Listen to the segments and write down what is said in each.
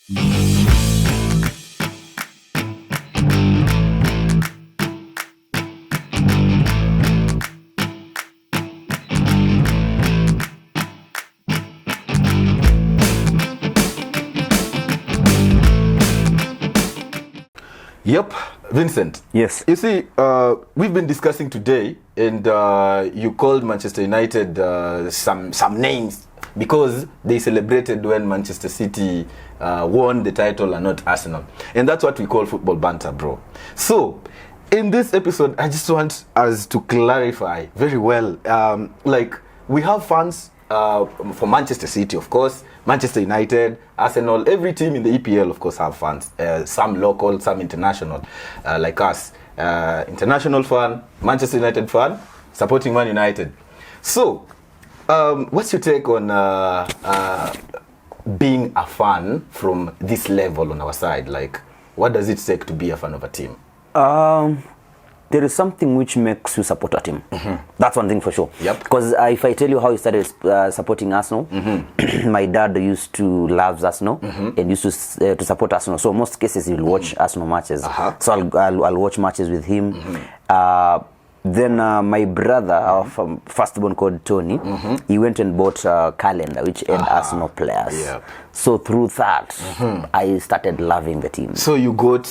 Yep, Vincent. Yes. You see, we've been discussing today, and you called Manchester United some names because they celebrated when Manchester City won the title and not Arsenal. And that's what we call football banter, bro. So, in this episode, I just want us to clarify very well. Like, we have fans for Manchester City, of course, Manchester United, Arsenal, every team in the EPL, of course, have fans. Some local, some international, like us. International fan, Manchester United fan, supporting Man United. So, what's your take on being a fan from this level on our side? Like, what does it take to be a fan of a team? There is something which makes you support a team. Mm-hmm. That's one thing for sure. Yep. Because if I tell you how I started supporting Arsenal, mm-hmm. my dad used to love Arsenal mm-hmm. and used to support Arsenal. So most cases he'll watch mm-hmm. Arsenal matches. Uh-huh. So I'll watch matches with him. Mm-hmm. Then my brother, mm-hmm. our firstborn called Tony, mm-hmm. he went and bought a calendar which had Arsenal players. Yep. So through that, mm-hmm. I started loving the team. So you got...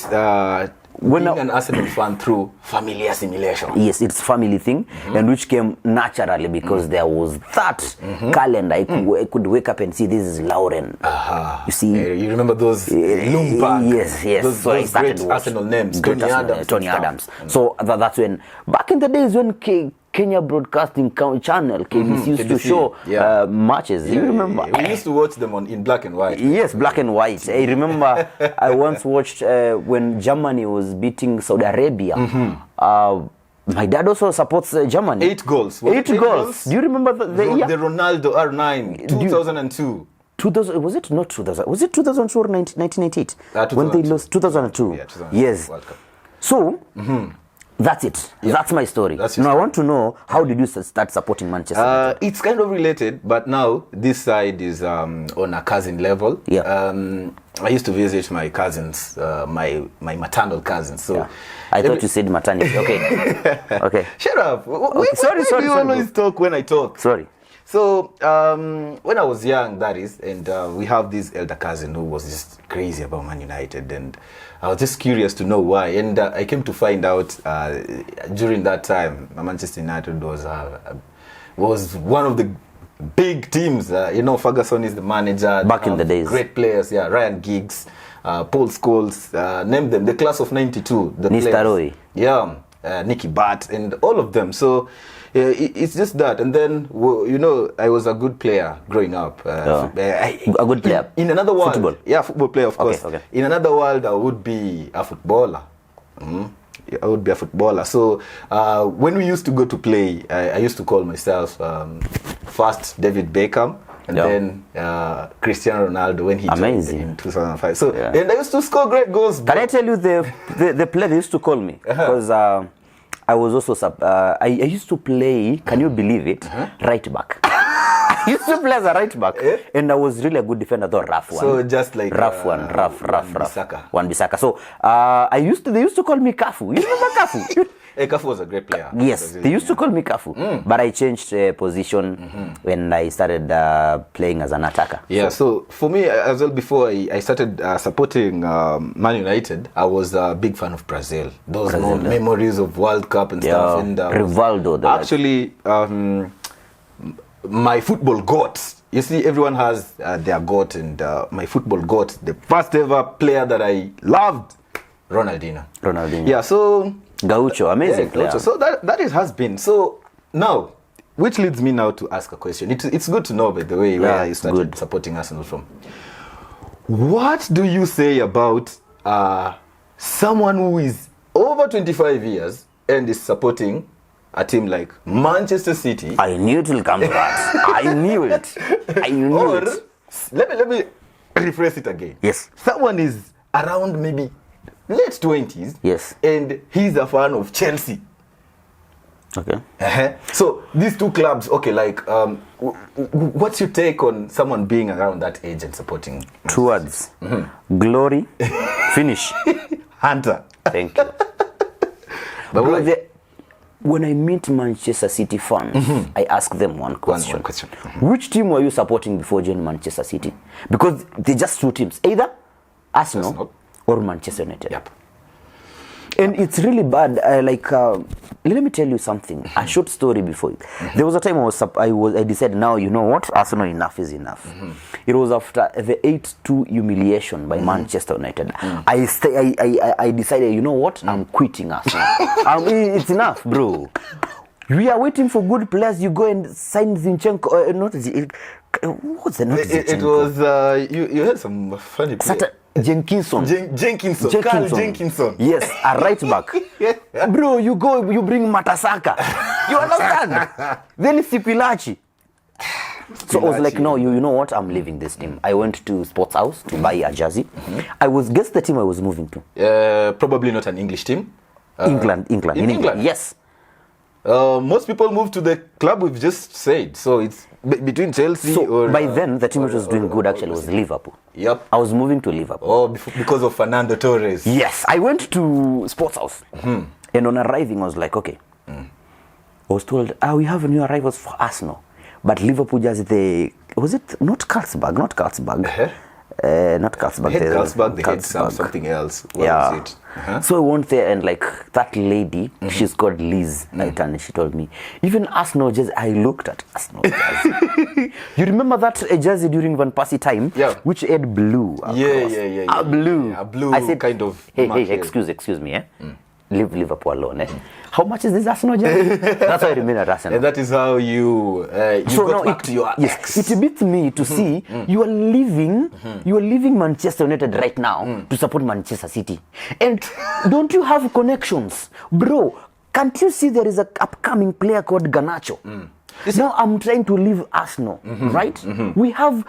being an Arsenal fan through family assimilation. Yes, it's family thing, mm-hmm. and which came naturally because mm-hmm. there was that mm-hmm. calendar. I could wake up and see this is Lauren. Uh-huh. You see, you remember those Lumberg? Yes. Those great Arsenal names, Tony Adams. Mm-hmm. So that's when back in the days when Kenya Broadcasting Channel, KBC used to show matches. You remember? We used to watch them in black and white. Yes, black and white. I remember I once watched when Germany was beating Saudi Arabia. Mm-hmm. My dad also supports Germany. 8 goals. Eight goals. Do you remember the year? The Ronaldo R9, 2002. 2000, was it not 2000? Was it 2002 or 1998? When they lost 2002. Yeah, 2002. Yes. So, that's it. Yep. That's my story. I want to know, how did you start supporting Manchester United? It's kind of related, but now this side is on a cousin level. Yeah. I used to visit my cousins, my maternal cousins. So I thought you said maternity. Okay. Okay. Shut up. Okay. Sorry. You always talk when I talk. Sorry. So when I was young, that is, and we have this elder cousin who was just crazy about Man United, and I was just curious to know why. And I came to find out during that time, Manchester United was one of the big teams. Ferguson is the manager. Back in the days. Great players, Ryan Giggs, Paul Scholes, name them. The class of 92. The Nistelrooy. Yeah, Nicky Butt, and all of them. So it's just that. And then, I was a good player growing up. A good player? In another world. Football? Yeah, football player, of course. Okay. In another world, I would be a footballer. I would be a footballer. So when we used to go to play, I used to call myself first David Beckham, and then Cristiano Ronaldo when he joined in 2005. So and I used to score great goals. Can I tell you the player they used to call me? Because I was also I used to play, can you believe it, right back. I used to play as a right back, and I was really a good defender, though rough one. So just like rough. Wan-Bissaka. So they used to call me Kafu. You remember Kafu? Kafu was a great player. Yes, they used to call me Kafu, but I changed position when I started playing as an attacker. Yeah, so for me as well, before I started supporting Man United, I was a big fan of Brazil. Those memories of World Cup and stuff. And Rivaldo. Actually, my football goat. You see, everyone has their goat, and my football goat, the first ever player that I loved, Ronaldinho. Yeah, so... Gaucho, amazing player. Gaucho. So that it has been. So now, which leads me now to ask a question. It's good to know, by the way, where you started supporting Arsenal from. What do you say about someone who is over 25 years and is supporting a team like Manchester City? I knew it will come to that. I knew it. Let me rephrase it again. Yes. Someone is around maybe late 20s. Yes. And he's a fan of Chelsea. Okay. So these two clubs, okay, like, what's your take on someone being around that age and supporting? 2 words. Glory, finish. Hunter. Thank you. But Bro, why? when I meet Manchester City fans, I ask them one question. One question. Which team were you supporting before joining Manchester City? Because they just 2 teams, either Arsenal or Manchester United. Yep. And it's really bad. Let me tell you something. A short story before. There was a time I decided, now you know what, Arsenal, enough is enough. It was after the 8-2 humiliation by Manchester United. I decided, you know what, I'm quitting Arsenal. It's enough, bro. We are waiting for good players. You go and sign Zinchenko. What's the name? It was you had some funny play. Jenkinson. Carl Jenkinson. Yes, a right back. Bro, you go, you bring Matasaka. You understand? Then Sipilachi. So I was like, no, you know what? I'm leaving this team. I went to Sports House to buy a jersey. Guess the team I was moving to. Probably not an English team. England. In England. Yes. Most people move to the club we've just said. So it's between Chelsea or... By then, the team which was doing good actually was Liverpool. Yep. I was moving to Liverpool. Oh, because of Fernando Torres. Yes. I went to Sports House. And on arriving, I was like, okay. I was told, we have new arrivals for Arsenal. But Liverpool just, was it not Carlsberg? Not Carlsberg. Not Carlsberg. They had something else. What was it? So I went there and like that lady, she's called Liz, and she told me, even Arsenal jersey, I looked at Arsenal jersey. You remember that jersey during Van Persie time? Yeah. Which had blue across. Yeah. A blue. Yeah, a blue I said, kind of... Hey, excuse me, Leave Liverpool alone, How much is this Arsenal jersey? That's how I remain at Arsenal. And that is how you got back to your ex. It beats me to see you are leaving Manchester United right now to support Manchester City. And don't you have connections? Bro, can't you see there is an upcoming player called Garnacho? Now I'm trying to leave Arsenal, right? We have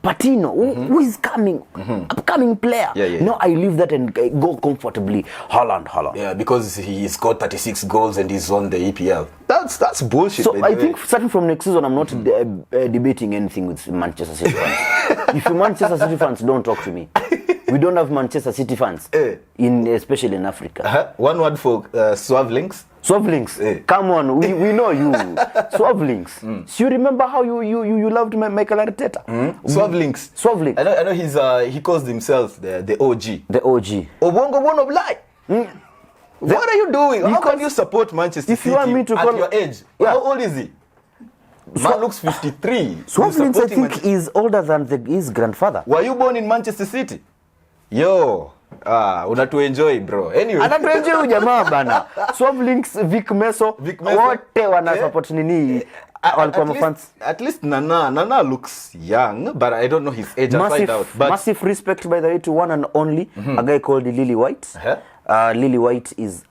Patino, who is coming, upcoming player. Now I leave that and go comfortably. Holland. Yeah, because he scored 36 goals and he's on the EPL. That's bullshit. So I think starting from next season, I'm not debating anything with Manchester City fans. If you Manchester City fans, don't talk to me. We don't have Manchester City fans, especially in Africa. One word for Swavlinks. Swavlinks, come on, we know you. Swavlinks. So you remember how you loved Michael Arteta? Swavlinks. I know he calls himself the OG. The OG. Obongo Bono Blai. What are you doing? How can you support Manchester City at your age? How old is he? Man looks 53. Swavlinks, I think, is older than his grandfather. Were you born in Manchester City? Yo. Unatuenjoy bro. Anyway. Anatuenjoy jamaa bana. Swavlinks, Vic Meso, wote wana support nini. At least Nana looks young, but I don't know his age. I'll find out. But massive respect, by the way, to one and only a guy called Lily White. Lily White is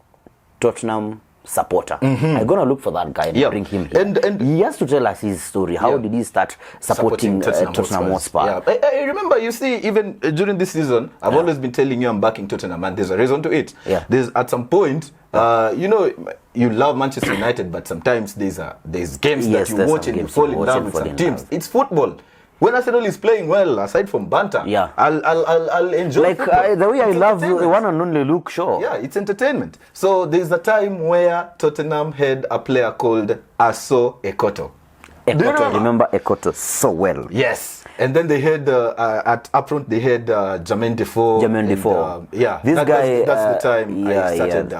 Tottenham supporter. I'm gonna look for that guy and bring him here. And he has to tell us his story. How did he start supporting Tottenham Hotspur? I remember, you see, even during this season, I've always been telling you I'm backing Tottenham, and there's a reason to it. There's at some point, you love Manchester United, but sometimes there's games that you watch and you fall in love with some teams. It's football. When Arsenal is playing well, aside from banter, I'll enjoy like the way I love one and only Luke Shaw. Yeah, it's entertainment. So there's a time where Tottenham had a player called Aso Ekoto. I remember Ekoto so well. Yes. And then they had up front they had Jermaine Defoe. This guy. That's the time I started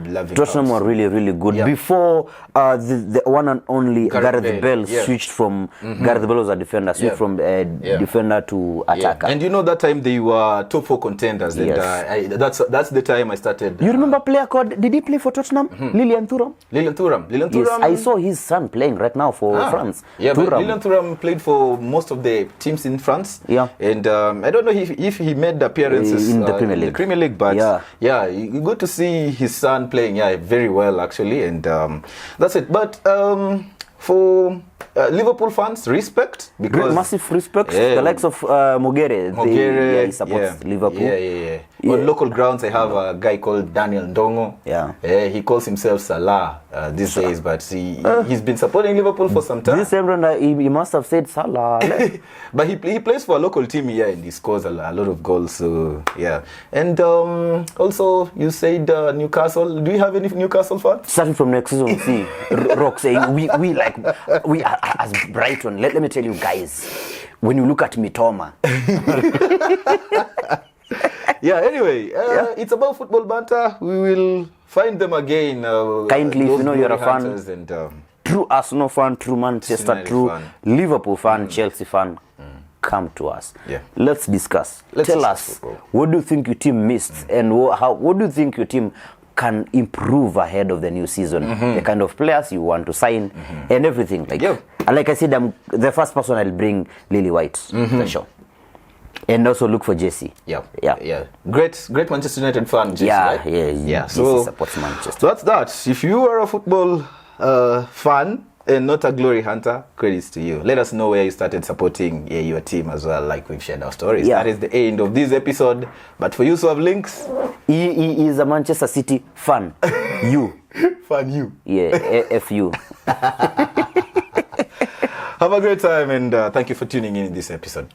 loving. Tottenham were really good. Before the one and only Gareth Bale switched from Gareth Bale was a defender, switched from defender to attacker. And you know that time they were top 4 contenders. And that's the time I started. You remember a player called? Did he play for Tottenham? Lilian Thuram. Yes, I saw his son playing right now for France. Yeah, but Lilian Thuram played for most of the teams in France. And I don't know if he made appearances in the Premier League. But you good to see his son playing very well actually, and that's it. But for Liverpool fans, respect, because massive respect. The likes of Mogere, he supports Liverpool. On local grounds, I have a guy called Daniel Ndongo. Yeah. He calls himself Salah these days, but he's been supporting Liverpool for some time. This time he must have said Salah. But he plays for a local team here and he scores a lot of goals. So yeah. And also you said Newcastle. Do you have any Newcastle fans? Starting from next season, see, Rock saying we are as Brighton. Let me tell you guys, when you look at Mitoma. Yeah, anyway, it's about football banter. We will find them again. Kindly, if you know you're a fan, and, true Arsenal fan, true Manchester, true fan. Liverpool fan, Chelsea fan, come to us. Yeah. Let's discuss. Let's Tell discuss us, football. what do you think your team missed, and what do you think your team can improve ahead of the new season? The kind of players you want to sign, and everything. Like I said, the first person I'll bring Lily White to the show. And also look for Jesse. Yeah. Great Manchester United fan, Jesse, right? Yeah. So supports Manchester. So that's that. If you are a football fan and not a glory hunter, credits to you. Let us know where you started supporting your team as well, like we've shared our stories. Yeah. That is the end of this episode. But for you who have links, he is a Manchester City fan. You. fan you. Yeah, F you. Have a great time and thank you for tuning in this episode.